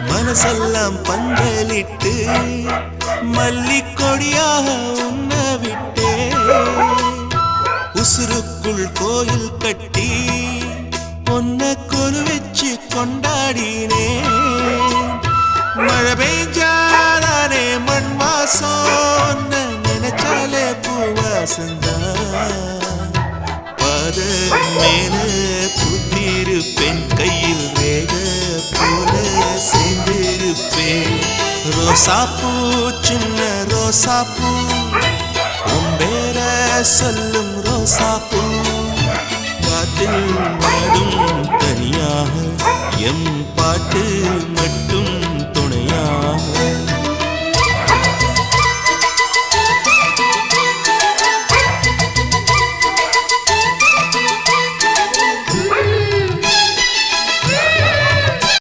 மனசெல்லாம் பந்தலிட்டு மல்லிக்கொடியாக உன்ன விட்டே உசுருக்குள் கோயில் கட்டி பொன்ன கொலு வச்சு கொண்டாடினே மழை பெய்ஞ்சாலே மண் வாசம் நினைச்சாலே பூவாசந்தான் பாத மேல புத்திருப்பேன் கையில் வேக போல சேர்ந்திருப்பேன் ரோசாப்பூ சின்ன ரோசாப்பூ உம்பேர சொல்லும் ரோசாப்பூ காத்தில் வாடும் தனியாக எம் பாட்டு மட்டும்